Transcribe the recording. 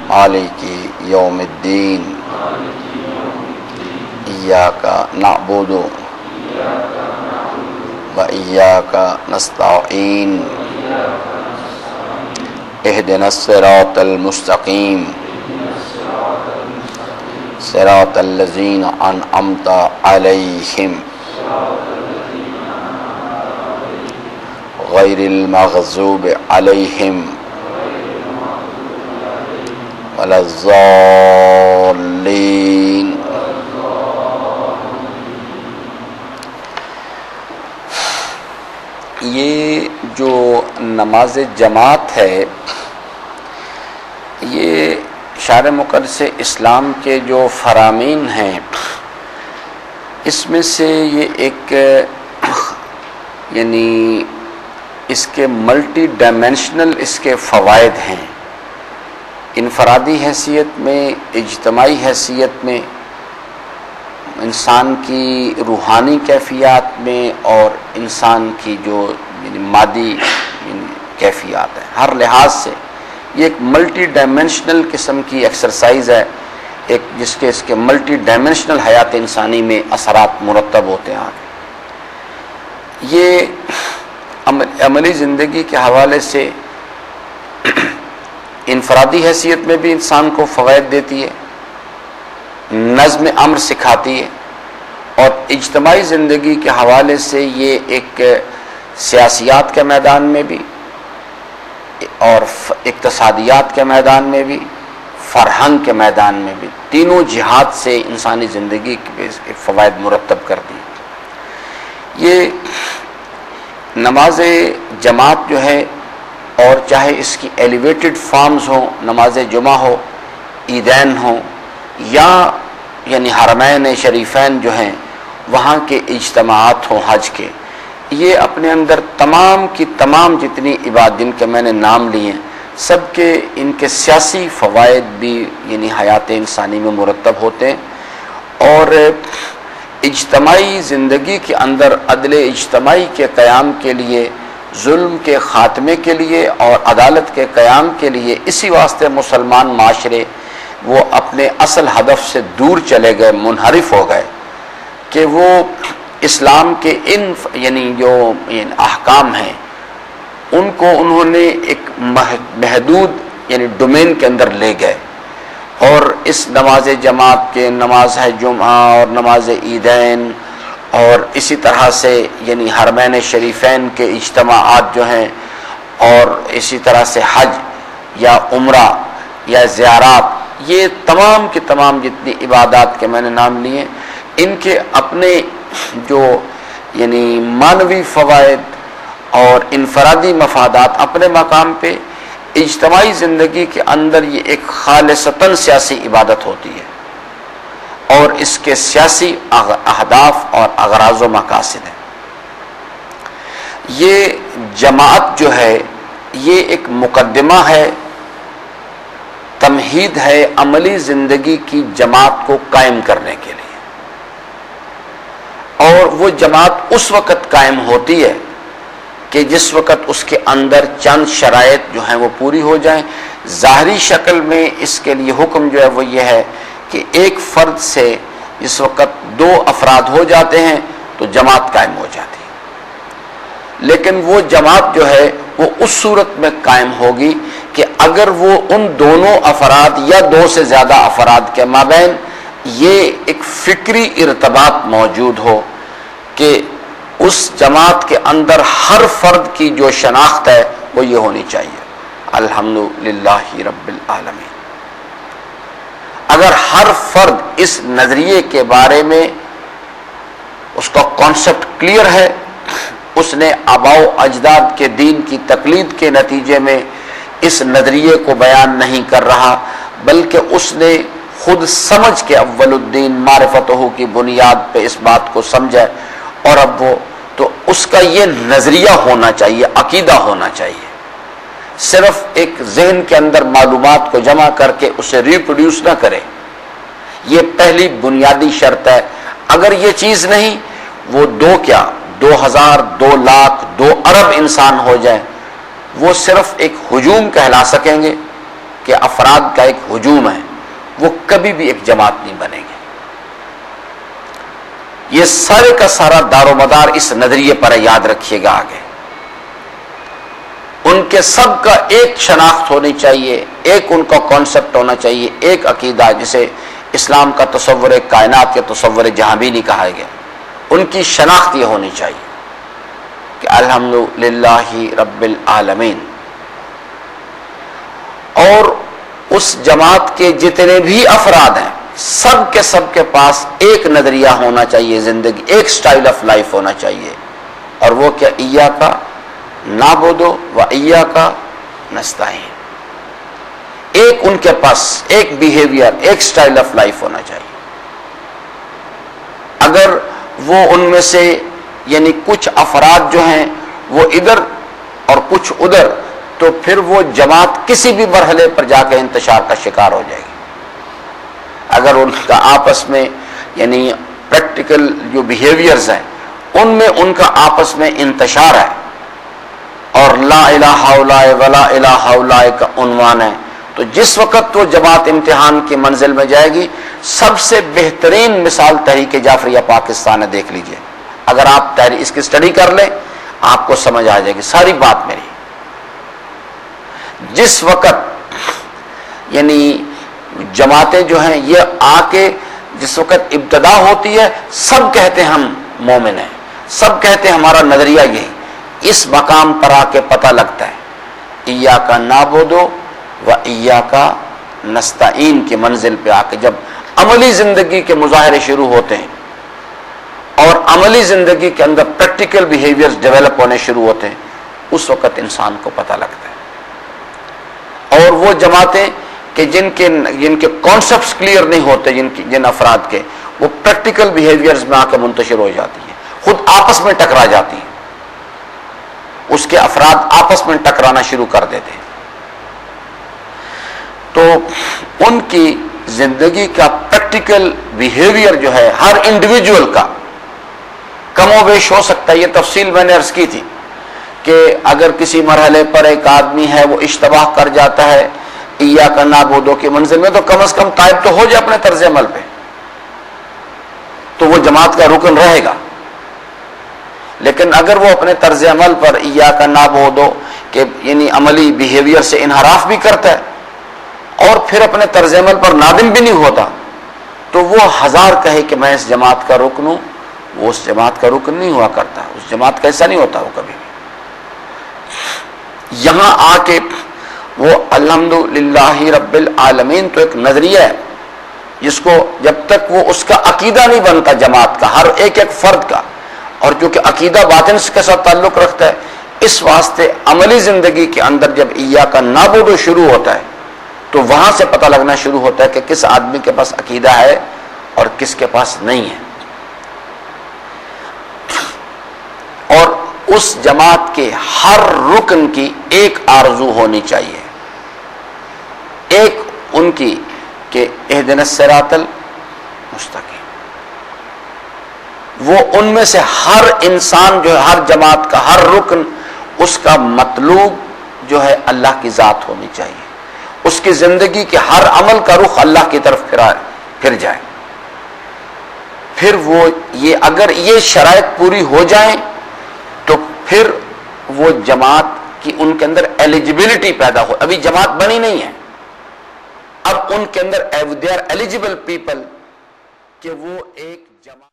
मालिकी यौमिद्दीन इय्याका नअबुदु व इय्याका नस्तईन इहदिनस सिरातल मुस्तकीम सिरातल लज़ीना अनअमता अलैहिम गैरिल मग़ज़ूबि अलैहिम वलज़्ज़ाल्लीन। ये जो नमाज जमात है, ये शार मुक़द्दस इस्लाम के जो फ़रामीन हैं, इसमें से ये एक यानी इसके मल्टी डायमेंशनल इसके फ़वाइद हैं। इनफरादी हैसियत में, इज्तमाई हैसियत में, इंसान की रूहानी कैफियत में और इंसान की जो मादी कैफियत है, हर लिहाज से ये एक मल्टी डायमेंशनल किस्म की एक्सरसाइज है, एक जिसके इसके मल्टी डायमेंशनल हयात इंसानी में असरात मुरतब होते हैं। ये अमली ज़िंदगी के हवाले से इनफरादी हैसियत में भी इंसान को फ़वाइद देती है, नज़्म अम्र सिखाती है, और इज्तमाई ज़िंदगी के हवाले से ये एक सियासियात के मैदान में भी और इक्तसादियात के मैदान में भी, फ़रहंग के मैदान में भी, तीनों जिहाद से इंसानी ज़िंदगी के फ़वाइद मुरतब करती है। ये नमाज जमात जो है, और चाहे इसकी एलिवेटेड फॉर्म्स हो, नमाज जुमा हो, ईदैन हो, या यानी हरमैन शरीफैन जो हैं वहाँ के इज्तमाआत हों हज के, ये अपने अंदर तमाम की तमाम जितनी इबादत जिनके मैंने नाम लिए हैं, सबके इनके सियासी फ़वाइद भी यानी हयात इंसानी में मुरतब होते हैं। और इज्तमाई ज़िंदगी के अंदर अदल इज्तमाई के क़याम के लिए, जुल्म के ख़ात्मे के लिए और अदालत के क़याम के लिए इसी वास्ते मुसलमान माशरे वो अपने असल हदफ से दूर चले गए, मुनहरिफ हो गए कि वो इस्लाम के इन यानी जो अहकाम हैं उनको उन्होंने एक महदूद यानी डोमेन के अंदर ले गए, और इस नमाज जमात के, नमाज है जुमा और नमाज ईदैन और इसी तरह से यानी हरमैन शरीफैन के इज्तमाआत जो हैं, और इसी तरह से हज या उम्रा या ज़ियारात, ये तमाम की तमाम जितनी इबादत के मैंने नाम लिए, इनके अपने जो यानी मानवी फ़वाइद और इनफरादी मफादात अपने मकाम पे, इज्तमाई ज़िंदगी के अंदर ये एक खालिसतन सियासी इबादत होती है, और इसके सियासी अहदाफ और अगराज़ व मकासिद हैं। ये जमात जो है, ये एक मुकद्दमा है, तमहीद है अमली ज़िंदगी की जमात को कायम करने के लिए, और वो जमात उस वक़्त कायम होती है कि जिस वक़्त उसके अंदर चंद शराइत जो हैं वो पूरी हो जाएं। ज़ाहरी शक्ल में इसके लिए हुक्म जो है वो ये है कि एक फ़र्द से जिस वक़्त 2 अफराद हो जाते हैं तो जमात कायम हो जाती है, लेकिन वो जमात जो है वो उस सूरत में कायम होगी कि अगर वो उन दोनों अफराद या 2 से ज़्यादा अफराद के माबैन ये एक फ़िक्री इर्तबात मौजूद हो कि उस जमात के अंदर हर फ़र्द की जो शनाख्त है वो ये होनी चाहिए, अल्हम्दुलिल्लाहि रब्बिल आलमीन। अगर हर फ़र्द इस नज़रिए के बारे में उसका कॉन्सेप्ट क्लियर है, उसने आबाओ अजदाद के दीन की तकलीद के नतीजे में इस नज़रिए को बयान नहीं कर रहा, बल्कि उसने खुद समझ के अव्वलुद्दीन मारिफतहू की बुनियाद पे इस बात को समझा, और अब वो तो उसका ये नज़रिया होना चाहिए, अकीदा होना चाहिए। सिर्फ एक जहन के अंदर मालूमात को जमा करके उसे रिप्रोड्यूस ना करे, ये पहली बुनियादी शर्त है। अगर ये चीज़ नहीं, वो 2000, 2 लाख, 2 अरब इंसान हो जाए, वो सिर्फ एक हुजूम कहला सकेंगे, کے افراد کا ایک ہجوم ہے، وہ کبھی بھی ایک جماعت نہیں بنے گی۔ یہ سارے کا سارا دار و مدار اس نظریے پر ہے، یاد رکھیے گا آگے۔ ان کے سب کا ایک شناخت ہونی چاہیے، ایک ان کا کانسیپٹ ہونا چاہیے، ایک عقیدہ، جسے اسلام کا تصور کائنات کے تصور جہاں بھی نہیں کہا گیا، ان کی شناخت یہ ہونی چاہیے کہ الحمدللہ رب العالمین۔ اور اس جماعت کے جتنے بھی افراد ہیں، سب کے پاس ایک نظریہ ہونا چاہیے، زندگی ایک سٹائل آف لائف ہونا چاہیے، اور وہ کیا؟ ایاک نعبد و ایاک نستعین۔ ایک ان کے پاس ایک بیہیویئر، ایک سٹائل آف لائف ہونا چاہیے۔ اگر وہ ان میں سے یعنی کچھ افراد جو ہیں وہ ادھر اور کچھ ادھر، تو پھر وہ جماعت کسی بھی مرحلے پر جا کے انتشار کا شکار ہو جائے گی۔ اگر ان کا آپس میں یعنی پریکٹیکل جو بیہیویئرز ہیں ان میں ان کا آپس میں انتشار ہے، اور لا الہ الا ولا الہ الا کا عنوان ہے، تو جس وقت وہ جماعت امتحان کی منزل میں جائے گی، سب سے بہترین مثال تحریک جعفریہ پاکستان ہے، دیکھ لیجئے۔ اگر آپ اس کی اسٹڈی کر لیں آپ کو سمجھ آ جائے گی ساری بات میری۔ جس وقت یعنی جماعتیں جو ہیں یہ آ کے جس وقت ابتدا ہوتی ہے، سب کہتے ہیں ہم مومن ہیں، سب کہتے ہیں ہمارا نظریہ یہی، اس مقام پر آ کے پتہ لگتا ہے ایاک نعبد و ایاک نستعین کی منزل پہ آ کے جب عملی زندگی کے مظاہرے شروع ہوتے ہیں اور عملی زندگی کے اندر پریکٹیکل بیہیویئرز ڈیولپ ہونے شروع ہوتے ہیں، اس وقت انسان کو پتہ لگتا ہے۔ اور وہ جماعتیں کہ جن کے کانسیپٹس کلیئر نہیں ہوتے، جن افراد کے، وہ پریکٹیکل بیہیویئرز میں آ کے منتشر ہو جاتی ہیں، خود آپس میں ٹکرا جاتی ہیں، اس کے افراد آپس میں ٹکرانا شروع کر دیتے ہیں۔ تو ان کی زندگی کا پریکٹیکل بیہیویئر جو ہے ہر انڈیویجول کا کم و بیش ہو سکتا ہے۔ یہ تفصیل میں نے عرض کی تھی کہ اگر کسی مرحلے پر ایک آدمی ہے وہ اشتباہ کر جاتا ہے ایاک نعبد کی منزل میں، تو کم از کم تائب تو ہو جائے اپنے طرز عمل پہ، تو وہ جماعت کا رکن رہے گا۔ لیکن اگر وہ اپنے طرز عمل پر ایاک نعبد کہ یعنی عملی بیہیویئر سے انحراف بھی کرتا ہے اور پھر اپنے طرز عمل پر نادم بھی نہیں ہوتا، تو وہ ہزار کہے کہ میں اس جماعت کا رکن ہوں، وہ اس جماعت کا رکن نہیں ہوا کرتا، اس جماعت کا ایسا نہیں ہوتا وہ کبھی بھی۔ یہاں آ کے وہ الحمدللہ رب العالمین تو ایک نظریہ ہے جس کو جب تک وہ اس کا عقیدہ نہیں بنتا جماعت کا، ہر ایک فرد کا، اور جو کہ عقیدہ باطن کے ساتھ تعلق رکھتا ہے، اس واسطے عملی زندگی کے اندر جب ایاک نعبد شروع ہوتا ہے تو وہاں سے پتہ لگنا شروع ہوتا ہے کہ کس آدمی کے پاس عقیدہ ہے اور کس کے پاس نہیں ہے۔ اور اس جماعت کے ہر رکن کی ایک آرزو ہونی چاہیے، ایک ان کی کہ اہدنا الصراط المستقیم۔ وہ ان میں سے ہر انسان جو ہے، ہر جماعت کا ہر رکن، اس کا مطلوب جو ہے اللہ کی ذات ہونی چاہیے، اس کی زندگی کے ہر عمل کا رخ اللہ کی طرف پھر جائے۔ پھر وہ اگر یہ شرائط پوری ہو جائیں تو پھر وہ جماعت کی ان کے اندر ایلیجبلٹی پیدا ہو۔ ابھی جماعت بنی نہیں ہے، اب ان کے اندر they are eligible people کہ وہ ایک جماعت